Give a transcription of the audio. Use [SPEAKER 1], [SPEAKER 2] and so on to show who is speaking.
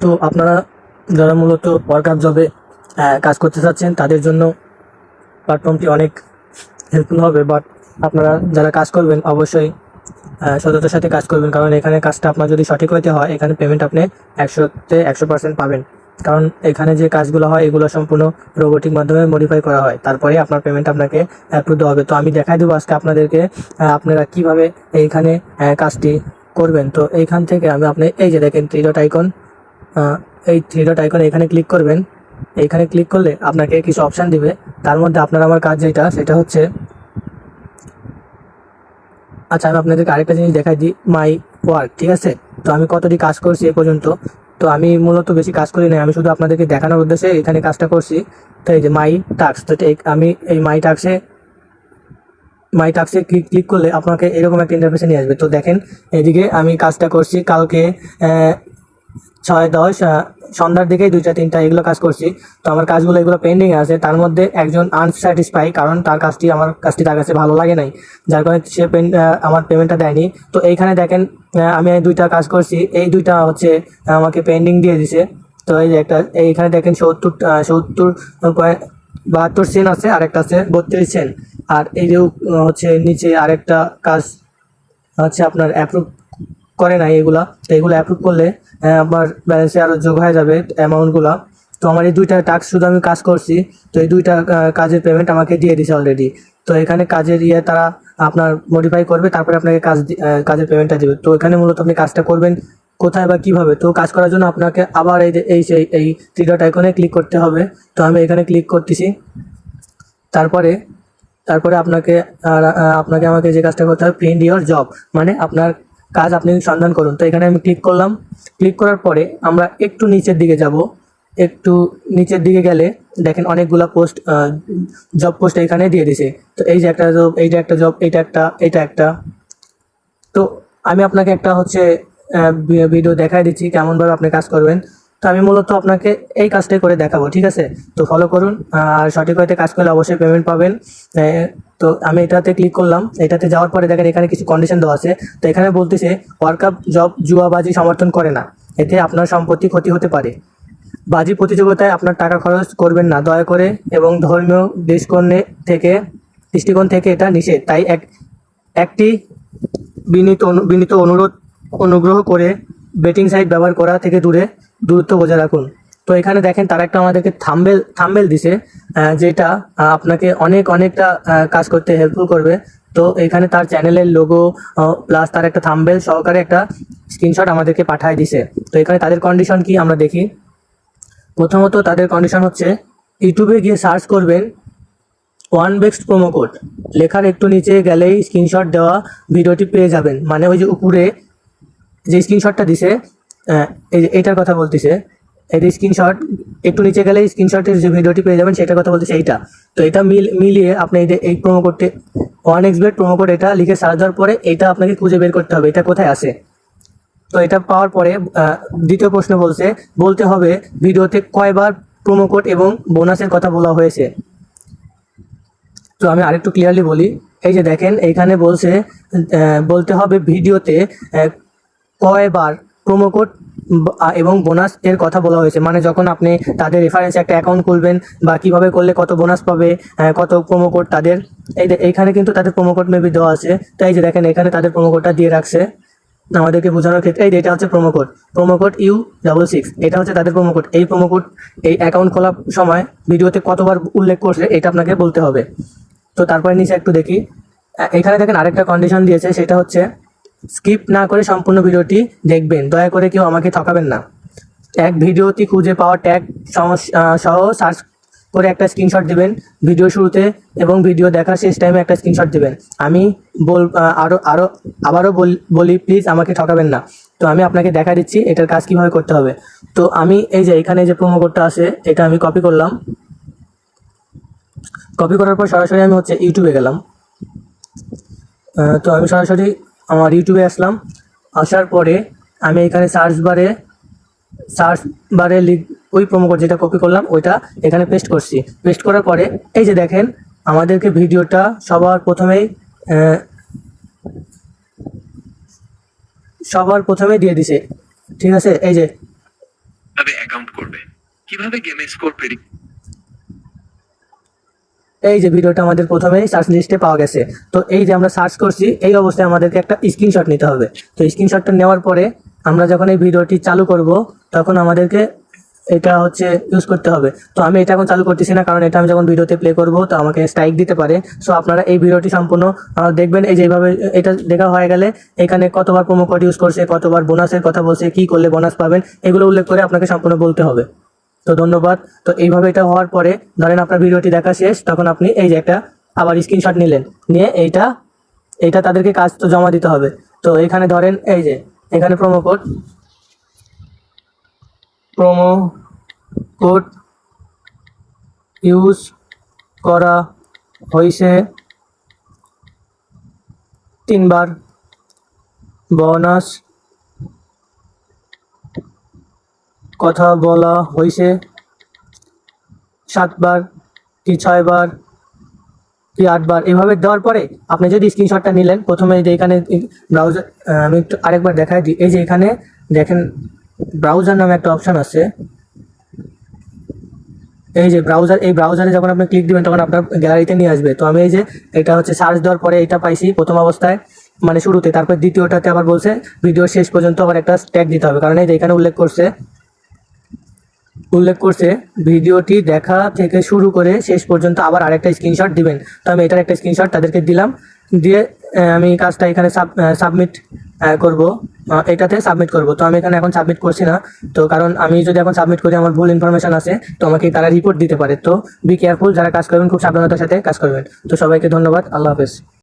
[SPEAKER 1] তো আপনারা যারা মূলত ওয়ার্কআপ জবে কাজ করতে চাচ্ছেন তাদের জন্য প্ল্যাটফর্মটি অনেক হেল্পফুল হবে। বাট আপনারা যারা কাজ করবেন অবশ্যই সততার সাথে কাজ করবেন, কারণ এখানে কাজটা আপনার যদি সঠিক হইতে হয় এখানে পেমেন্ট আপনি 100% পাবেন। কারণ এখানে যে কাজগুলো হয় এগুলো সম্পূর্ণ রোবোটিক মাধ্যমে মডিফাই করা হয়, তারপরে আপনার পেমেন্ট আপনাকে অ্যাপ্রুভ দেওয়া হবে। তো আমি দেখাই দেবো আজকে আপনাদেরকে আপনারা কিভাবে এইখানে কাজটি করবেন। তো এইখান থেকে আপনি এই যে দেখেন থ্রি ডট আইকন, এই থ্রি ডট আইকন এখানে ক্লিক করবেন। এইখানে ক্লিক করলে আপনাকে কিছু অপশান দিবে, তার মধ্যে আপনার আমার কাজ যেটা সেটা হচ্ছে, আচ্ছা আমি আপনাদেরকে আরেকটা জিনিস দেখাই দিই, মাই ওয়ার্ক। ঠিক আছে, তো আমি কতটি কাজ করছি এ পর্যন্ত। তো আমি মূলত বেশি কাজ করি নাই, আমি শুধু আপনাদেরকে দেখানোর উদ্দেশ্যে এখানে কাজটা করছি। তো এই যে মাই টাস্ক, তো আমি এই মাই টাস্কে ক্লিক করলে আপনাকে এরকম একটা ইন্টারফেসে নিয়ে আসবে। তো দেখেন এদিকে আমি কাজটা করছি কালকে 6-10 সন্ধ্যার দিকেই 2টা-3টা এগুলো কাজ করছি। তো আমার কাজগুলো এগুলো পেন্ডিং আছে, তার মধ্যে একজন আনস্যাটিসফাই, কারণ আমার কাজটি তার কাছে ভালো লাগে নাই, যার কারণে সে আমার পেমেন্টটা দেয়নি। তো এইখানে দেখেন আমি 2টা কাজ করছি, এই 2টা হচ্ছে আমাকে পেন্ডিং দিয়ে দিছে। তো এই যে এইখানে দেখেন 72 সেন্ট আছে, আরেকটা আছে 32 সেন্ট। আর এই যে হচ্ছে নিচে আরেকটা কাজ হচ্ছে আপনার অ্যাপ্রুভ করে নাই এগুলা। তো এগুলো অ্যাপ্রুভ করলে আমার ব্যালেন্সে আরও যোগ হয়ে যাবে অ্যামাউন্টগুলো। তো আমার এই 2টা টাস্ক শুধু আমি কাজ করছি, তো এই 2টা কাজের পেমেন্ট আমাকে দিয়ে দিছে অলরেডি। তো এখানে কাজের তারা আপনার মডিফাই করবে, তারপরে আপনাকে কাজের পেমেন্টটা দেবে। তো এখানে মূলত আপনি কাজটা করবেন কোথায় বা কীভাবে, তো কাজ করার জন্য আপনাকে আবার এই থ্রি ডট আইকনে ক্লিক করতে হবে। তো আমি এখানে ক্লিক করতেছি। তারপরে তারপরে আপনাকে আমাকে যে কাজটা করতে হবে, প্রিন্ট ইওর জব, মানে আপনার কাজ আপনি সন্ধান করুন। তো এখানে আমি ক্লিক করলাম। ক্লিক করার পরে আমরা একটু নিচের দিকে যাব। একটু নিচের দিকে গেলে দেখেন অনেকগুলা জব পোস্ট এখানে দিয়ে দিছে। তো এই যে একটা জব, এইটা একটা জব, এটা একটা। তো আমি আপনাকে একটা হচ্ছে ভিডিও দেখাই দিচ্ছি কেমনভাবে আপনি কাজ করবেন। তো আমি মূলত আপনাকে এই কাজটাই করে দেখাবো, ঠিক আছে? তো ফলো করুন, আর সঠিক হইতে কাজ করলে অবশ্যই পেমেন্ট পাবেন। তো আমি এটাতে ক্লিক করলাম। এটাতে যাওয়ার পরে দেখেন এখানে কিছু কন্ডিশন দেওয়া আছে। তো এখানে বলতেছে ওয়ার্কআপ জব জুয়াবাজি সমর্থন করে না, এতে আপনার সম্পত্তি ক্ষতি হতে পারে। বাজি প্রতিযোগিতায় আপনার টাকা খরচ করবেন না দয়া করে, এবং ধর্মীয় দৃষ্টিকোণ থেকে এটা নিষেধ। তাই একটি বিনীত অনুগ্রহ করে বেটিং সাইট ব্যবহার করা থেকে দূরত্ব বজায় রাখুন। তো এখানে দেখেন তারা একটা আমাদেরকে থাম্বেল দিছে, যেটা আপনাকে অনেকটা কাজ করতে হেল্পফুল করবে। তো এখানে তার চ্যানেলের লোগো প্লাস তার একটা থাম্বেল সহকারে একটা স্ক্রিনশট আমাদেরকে পাঠায় দিছে। তো এখানে তাদের কন্ডিশন কি আমরা দেখি। প্রথমত তাদের কন্ডিশন হচ্ছে, ইউটিউবে গিয়ে সার্চ করবেন ওয়ান বেক্সড প্রোমো কোড, লেখার একটু নিচে গেলেই স্ক্রিনশট দেওয়া ভিডিওটি পেয়ে যাবেন। মানে ওই যে উপরে যে স্ক্রিনশটটা দিছে, এইটার কথা বলতেছে। এই যে স্ক্রিনশট, একটু নিচে গেলেই স্ক্রিনশটের যে ভিডিওটি পেয়ে যাবেন সেটার কথা বলতেছে এইটা। তো এটা মিলিয়ে আপনি এই প্রোমো কোডটি 1xbet প্রোমো কোড, এটা লিখে সার্চ দেওয়ার পরে এটা আপনাকে খুঁজে বের করতে হবে এটা কোথায় আছে। তো এটা পাওয়ার পরে দ্বিতীয় প্রশ্ন বলতে হবে ভিডিওতে কয়বার প্রোমো কোড এবং বোনাসের কথা বলা হয়েছে। তো আমি আরেকটু ক্লিয়ারলি বলি, এই যে দেখেন এইখানে বলতে হবে ভিডিওতে কয়বার প্রোমো কোড এবং বোনাস এর কথা বলা হয়েছে। মানে যখন আপনি তাদের রেফারেন্সে একটা অ্যাকাউন্ট খুলবেন বা কিভাবে করলে কত বোনাস পাবে, কত প্রোমো কোড তাদের, এইখানে কিন্তু তাদের প্রোমো কোড মেবি দেওয়া আছে। তো এই যে দেখেন এখানে তাদের প্রোমো কোডটা দিয়ে রাখছে আমাদেরকে বোঝানোর ক্ষেত্রে। এটা হচ্ছে প্রোমো কোড U66, এটা হচ্ছে তাদের প্রোমো কোড। এই প্রোমো কোড এই অ্যাকাউন্ট খোলার সময় ভিডিওতে কতবার উল্লেখ করছে এটা আপনাকে বলতে হবে। তো তারপরে নিচে একটু দেখি, এখানে দেখেন আরেকটা কন্ডিশন দিয়েছে, সেটা হচ্ছে স্কিপ না করে সম্পূর্ণ ভিডিওটি দেখবেন, দয়া করে কেউ আমাকে ঠকাবেন না। এক ভিডিওটি খুঁজে পাওয়া ট্যাগ সহ সার্চ করে একটা স্ক্রিনশট দেবেন ভিডিও শুরুতে, এবং ভিডিও দেখার শেষ টাইমে একটা স্ক্রিনশট দেবেন। আমি আবারও বলি প্লিজ আমাকে ঠকাবেন না। তো আমি আপনাকে দেখা দিচ্ছি এটার কাজ কীভাবে করতে হবে। তো আমি এই যে এখানে যে প্রোমো কোডটা আছে এটা আমি কপি করলাম। কপি করার পর সরাসরি আমি হচ্ছে ইউটিউবে গেলাম। তো আমি সরাসরি আমার ইউটিউবে আসলাম। আসার পরে আমি এখানে সার্চ বারে ওই প্রোমো কোড যেটা কপি করলাম ওইটা এখানে পেস্ট করছি। পেস্ট করার পরে এই যে দেখেন আমাদেরকে ভিডিওটা সবার প্রথমেই দিয়ে দিছে, ঠিক আছে? এই যে
[SPEAKER 2] কিভাবে গেমে স্কোর প্রেডিক্ট
[SPEAKER 1] এই যে ভিডিওটা আমাদের প্রথমেই সার্চ লিস্টে পাওয়া গেছে। তো এই যে আমরা সার্চ করছি, এই অবস্থায় আমাদেরকে একটা স্ক্রিনশট নিতে হবে। তো স্ক্রিনশটটা নেওয়ার পরে আমরা যখন এই ভিডিওটি চালু করব তখন আমাদেরকে এটা হচ্ছে ইউজ করতে হবে। তো আমি এটা এখন চালু করতেছি না, কারণ এটা আমি যখন ভিডিওতে প্লে করব তো আমাকে স্ট্রাইক দিতে পারে। সো আপনারা এই ভিডিওটি সম্পূর্ণ দেখবেন। এই যেভাবে এটা দেখা হয়ে গেলে এখানে কতবার প্রোমো কোড ইউজ করছে, কতবার বোনাসের কথা বলছে, কি করলে বোনাস পাবেন, এগুলো উল্লেখ করে আপনাকে সম্পূর্ণ বলতে হবে। তো ধন্যবাদ। তো এইভাবে এটা হওয়ার পরে ধরেন আপনার ভিডিওটি দেখা শেষ, তখন আপনি এই যে একটা আবার স্ক্রিনশট নিলেন, নিয়ে এইটা তাদেরকে কাজ তো জমা দিতে হবে। তো এখানে ধরেন এই যে এখানে প্রোমো কোড ইউজ করা হয়েছে 3 বার, বোনাস কথা বলা হয়েছে 7 বার কি 6 বার কি 8 বার। এভাবে দেওয়ার পরে আপনি যদি স্ক্রিনশটটা নিলেন, প্রথমে এই যে এখানে ব্রাউজার, আমি একটু আরেকবার দেখাই দিই। এই যে এখানে দেখেন ব্রাউজার নামে একটা অপশান আছে। এই যে ব্রাউজার, এই ব্রাউজারে যখন আপনি ক্লিক দিবেন তখন আপনার গ্যালারিতে নিয়ে আসবে। তো আমি এই যে এটা হচ্ছে সার্চ দেওয়ার পরে এটা পাইছি প্রথম অবস্থায়, মানে শুরুতে। তারপর দ্বিতীয়টাতে আবার বলছে ভিডিওর শেষ পর্যন্ত আবার একটা ট্যাগ দিতে হবে, কারণ এই যে এখানে উল্লেখ করছে ভিডিওটি দেখা থেকে শুরু করে শেষ পর্যন্ত আবার আরেকটা স্ক্রিনশট দিবেন। তো আমি এটার একটা স্ক্রিনশট তাদেরকে দিলাম, দিয়ে আমি কাজটা এখানে সাবমিট করব, এটাতে সাবমিট করব। তো আমি এখানে এখন সাবমিট করছি না, তো কারণ আমি যদি এখন সাবমিট করি আমার ভুল ইনফরমেশন আছে, তো আমাকে তারা রিপোর্ট দিতে পারে। তো বি কেয়ারফুল, যারা কাজ করবেন খুব সাবধানতার সাথে কাজ করবেন। তো সবাইকে ধন্যবাদ, আল্লাহ হাফেজ।